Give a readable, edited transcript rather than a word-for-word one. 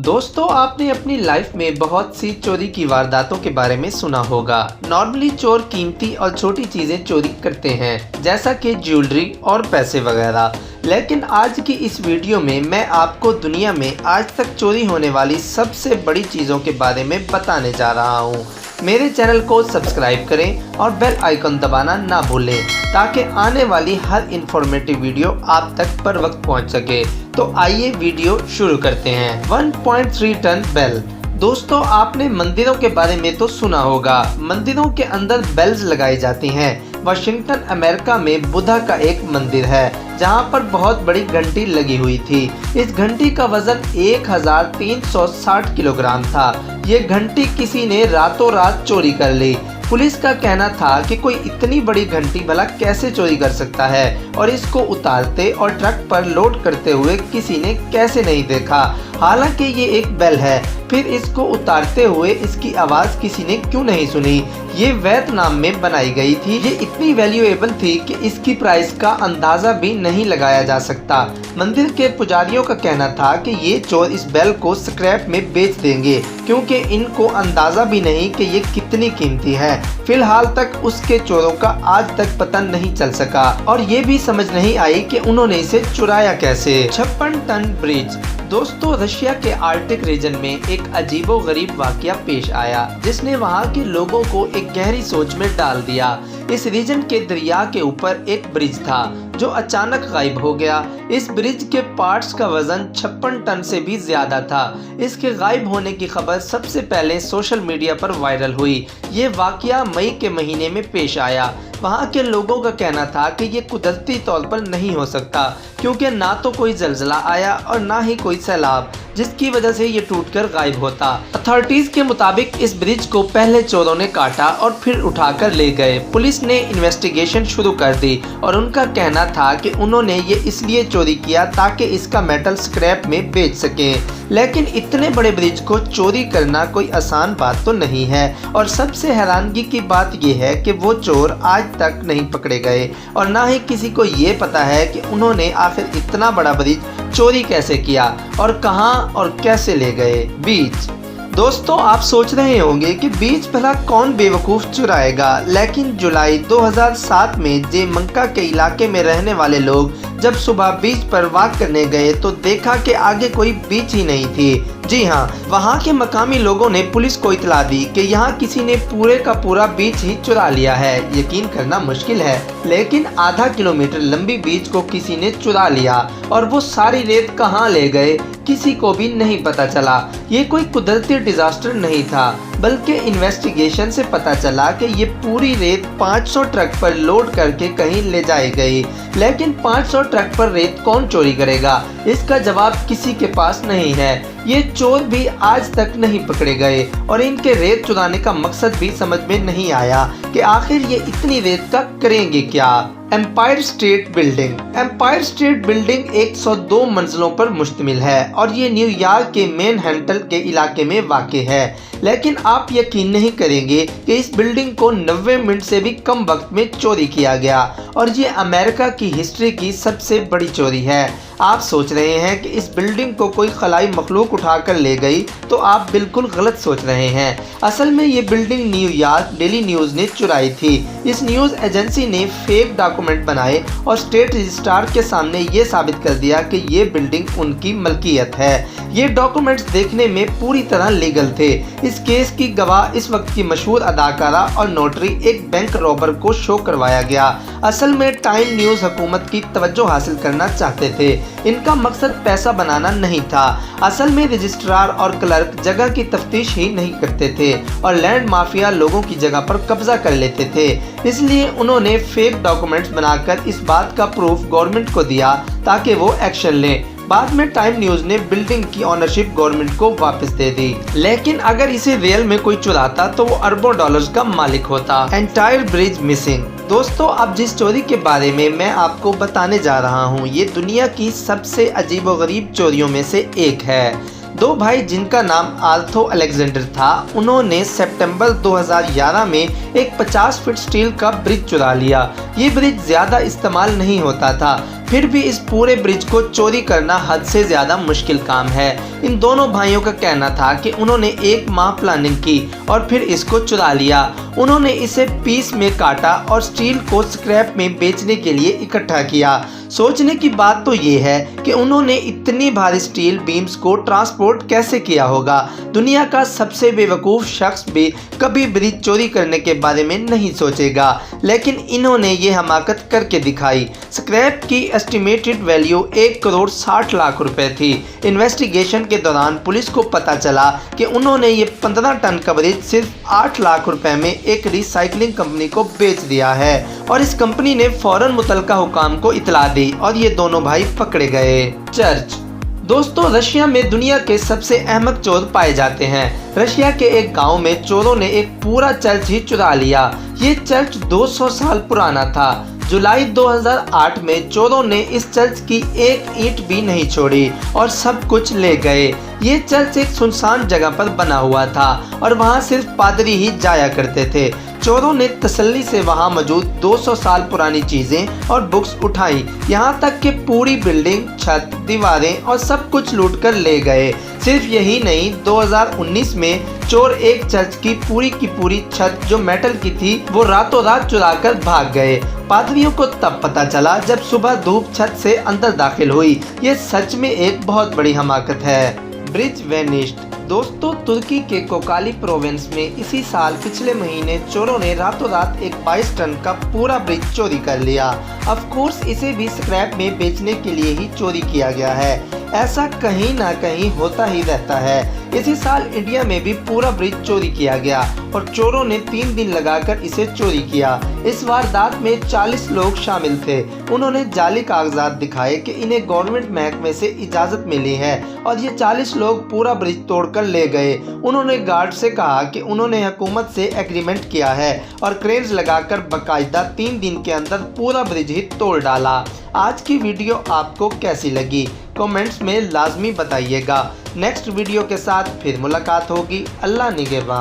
दोस्तों, आपने अपनी लाइफ में बहुत सी चोरी की वारदातों के बारे में सुना होगा। नॉर्मली चोर कीमती और छोटी चीजें चोरी करते हैं, जैसा कि ज्वेलरी और पैसे वगैरह। लेकिन आज की इस वीडियो में मैं आपको दुनिया में आज तक चोरी होने वाली सबसे बड़ी चीज़ों के बारे में बताने जा रहा हूँ। मेरे चैनल को सब्सक्राइब करें और बेल आइकन दबाना ना भूलें, ताकि आने वाली हर इंफॉर्मेटिव वीडियो आप तक पर वक्त पहुंच सके। तो आइए वीडियो शुरू करते हैं। 1.3 टन बेल। दोस्तों, आपने मंदिरों के बारे में तो सुना होगा। मंदिरों के अंदर बेल्स लगाई जाती हैं। वाशिंगटन अमेरिका में बुद्धा का एक मंदिर है, जहां पर बहुत बड़ी घंटी लगी हुई थी। इस घंटी का वजन 1360 किलोग्राम था। ये घंटी किसी ने रातों रात चोरी कर ली। पुलिस का कहना था कि कोई इतनी बड़ी घंटी भला कैसे चोरी कर सकता है, और इसको उतारते और ट्रक पर लोड करते हुए किसी ने कैसे नहीं देखा। हालांकि ये एक बेल है, फिर इसको उतारते हुए इसकी आवाज़ किसी ने क्यों नहीं सुनी। ये वियतनाम में बनाई गई थी। ये इतनी वैल्यूएबल थी कि इसकी प्राइस का अंदाज़ा भी नहीं लगाया जा सकता। मंदिर के पुजारियों का कहना था कि ये चोर इस बेल को स्क्रैप में बेच देंगे, क्योंकि इनको अंदाज़ा भी नहीं कि ये कितनी कीमती है। फिलहाल तक उसके चोरों का आज तक पता नहीं चल सका, और ये भी समझ नहीं आई कि उन्होंने इसे चुराया कैसे। 56 टन ब्रिज। दोस्तों, रशिया के आर्कटिक रीजन में एक अजीबोगरीब वाकया पेश आया, जिसने वहां के लोगों को एक गहरी सोच में डाल दिया। इस रीजन के दरिया के ऊपर एक ब्रिज था जो अचानक गायब हो गया। इस ब्रिज के पार्ट्स का वजन 56 टन से भी ज्यादा था। इसके गायब होने की खबर सबसे पहले सोशल मीडिया पर वायरल हुई। ये वाकया मई के महीने में पेश आया। वहाँ के लोगों का कहना था कि ये कुदरती तौर पर नहीं हो सकता, क्योंकि ना तो कोई जलजला आया और ना ही कोई सैलाब, जिसकी वजह से ये टूटकर गायब होता। अथॉरिटीज के मुताबिक इस ब्रिज को पहले चोरों ने काटा और फिर उठाकर ले गए। पुलिस ने इन्वेस्टिगेशन शुरू कर दी, और उनका कहना था कि उन्होंने ये इसलिए चोरी किया ताकि इसका मेटल स्क्रैप में बेच सके। लेकिन इतने बड़े ब्रिज को चोरी करना कोई आसान बात तो नहीं है, और सबसे हैरानगी की बात यह है कि वो चोर आज तक नहीं पकड़े गए, और ना ही किसी को ये पता है कि उन्होंने आखिर इतना बड़ा ब्रिज चोरी कैसे किया और कहां और कैसे ले गए। बीच। दोस्तों, आप सोच रहे होंगे कि बीच भला कौन बेवकूफ़ चुराएगा, लेकिन जुलाई 2007 में जेमंका के इलाके में रहने वाले लोग जब सुबह बीच पर वॉक करने गए तो देखा कि आगे कोई बीच ही नहीं थी। जी हाँ, वहाँ के मकामी लोगों ने पुलिस को इतला दी कि यहाँ किसी ने पूरे का पूरा बीच ही चुरा लिया है। यकीन करना मुश्किल है, लेकिन आधा किलोमीटर लंबी बीच को किसी ने चुरा लिया, और वो सारी रेत कहाँ ले गए किसी को भी नहीं पता चला। ये कोई कुदरती डिजास्टर नहीं था, बल्कि इन्वेस्टिगेशन से पता चला कि ये पूरी रेत 500 ट्रक पर लोड करके कहीं ले जाई गई। लेकिन 500 ट्रक पर रेत कौन चोरी करेगा, इसका जवाब किसी के पास नहीं है। ये चोर भी आज तक नहीं पकड़े गए, और इनके रेत चुराने का मकसद भी समझ में नहीं आया कि आखिर ये इतनी रेत का करेंगे क्या। Empire State Building. Empire State Building 102 मंजिलों पर मुश्तमिल है, और ये न्यूयॉर्क के मैनहट्टन के इलाके में वाक़ है। लेकिन आप यकीन नहीं करेंगे कि इस बिल्डिंग को 90 मिनट से भी कम वक्त में चोरी किया गया, और ये अमेरिका की हिस्ट्री की सबसे बड़ी चोरी है। आप सोच रहे हैं कि इस बिल्डिंग को कोई खलाई मखलूक उठाकर ले गई, तो आप बिल्कुल गलत सोच रहे हैं। असल में ये बिल्डिंग न्यूयॉर्क डेली न्यूज़ ने चुराई थी। इस न्यूज़ एजेंसी ने फेक डॉक्यूमेंट बनाए और स्टेट रजिस्ट्रार के सामने ये साबित कर दिया कि ये बिल्डिंग उनकी मलकियत है। ये डॉक्यूमेंट्स देखने में पूरी तरह लीगल थे। इस केस की गवाह इस वक्त की मशहूर अदाकारा और नोटरी एक बैंक रॉबर को शो करवाया गया। असल में टाइम न्यूज़ हुकूमत की तवज्जो हासिल करना चाहते थे। इनका मकसद पैसा बनाना नहीं था। असल में रजिस्ट्रार और क्लर्क जगह की तफ्तीश ही नहीं करते थे, और लैंड माफिया लोगों की जगह पर कब्जा कर लेते थे। इसलिए उन्होंने फेक डॉक्यूमेंट्स बनाकर इस बात का प्रूफ गवर्नमेंट को दिया ताकि वो एक्शन लें। बाद में टाइम न्यूज़ ने बिल्डिंग की ओनरशिप गवर्नमेंट को वापस दे दी। लेकिन अगर इसे रियल में कोई चुराता तो वो अरबों डॉलर्स का मालिक होता। Entire bridge missing. दोस्तों, अब जिस चोरी के बारे में मैं आपको बताने जा रहा हूँ, ये दुनिया की सबसे अजीबोगरीब चोरियों में से एक है। दो भाई जिनका नाम आर्थो अलेक्जेंडर था, उन्होंने सितंबर 2011 में एक 50 फीट स्टील का ब्रिज चुरा लिया। ये ब्रिज ज़्यादा इस्तेमाल नहीं होता था, फिर भी इस पूरे ब्रिज को चोरी करना हद से ज़्यादा मुश्किल काम है। इन दोनों भाइयों का कहना था कि उन्होंने 1 माह प्लानिंग की और फिर इसको चुरा लिया। उन्होंने इसे पीस में काटा और स्टील को स्क्रैप में बेचने के लिए इकट्ठा किया। सोचने की बात तो ये है कि उन्होंने इतनी भारी स्टील बीम्स को ट्रांसपोर्ट कैसे किया होगा। दुनिया का सबसे बेवकूफ़ शख्स भी कभी ब्रिज चोरी करने के बारे में नहीं सोचेगा, लेकिन इन्होंने ये हमाकत करके दिखाई। स्क्रैप की एस्टिमेटेड वैल्यू 1,60,00,000 रुपए थी। इन्वेस्टिगेशन के दौरान पुलिस को पता चला कि उन्होंने ये 15 टन का ब्रिज सिर्फ 8 लाख रुपए में एक रिसाइकलिंग कंपनी को बेच दिया है और इस कंपनी ने फौरन मुतलका हुकाम को इतला दी और ये दोनों भाई पकड़े गए। चर्च दोस्तों, रशिया में दुनिया के सबसे अहमक चोर पाए जाते हैं। रशिया के एक गांव में चोरों ने एक पूरा चर्च ही चुरा लिया। ये चर्च 200 साल पुराना था। जुलाई 2008 में चोरों ने इस चर्च की एक ईंट भी नहीं छोड़ी और सब कुछ ले गए। ये चर्च एक सुनसान जगह पर बना हुआ था और वहाँ सिर्फ पादरी ही जाया करते थे। चोरों ने तसल्ली से वहाँ मौजूद 200 साल पुरानी चीज़ें और बुक्स उठाई, यहाँ तक कि पूरी बिल्डिंग, छत, दीवारें और सब कुछ लूट कर ले गए। सिर्फ यही नहीं, 2019 में चोर एक चर्च की पूरी छत जो मेटल की थी वो रातों रात चुरा कर भाग गए। पादरियों को तब पता चला जब सुबह धूप छत से अंदर दाखिल हुई। ये सच में एक बहुत बड़ी हमाकत है। ब्रिज वेनिस्ड दोस्तों, तुर्की के कोकाली प्रोविंस में इसी साल पिछले महीने चोरों ने रातों रात एक 22 टन का पूरा ब्रिज चोरी कर लिया। ऑफ कोर्स इसे भी स्क्रैप में बेचने के लिए ही चोरी किया गया है। ऐसा कहीं ना कहीं होता ही रहता है। इसी साल इंडिया में भी पूरा ब्रिज चोरी किया गया और चोरों ने 3 दिन लगाकर इसे चोरी किया। इस वारदात में 40 लोग शामिल थे। उन्होंने जाली कागजात दिखाए कि इन्हें गवर्नमेंट महकमे से इजाज़त मिली है और ये 40 लोग पूरा ब्रिज तोड़कर ले गए। उन्होंने गार्ड से कहा कि उन्होंने हुकूमत से एग्रीमेंट किया है और क्रेन्स लगाकर बाकायदा 3 दिन के अंदर पूरा ब्रिज ही तोड़ डाला। आज की वीडियो आपको कैसी लगी कमेंट्स में लाजमी बताइएगा। नेक्स्ट वीडियो के साथ फिर मुलाकात होगी। अल्लाह निगहबान।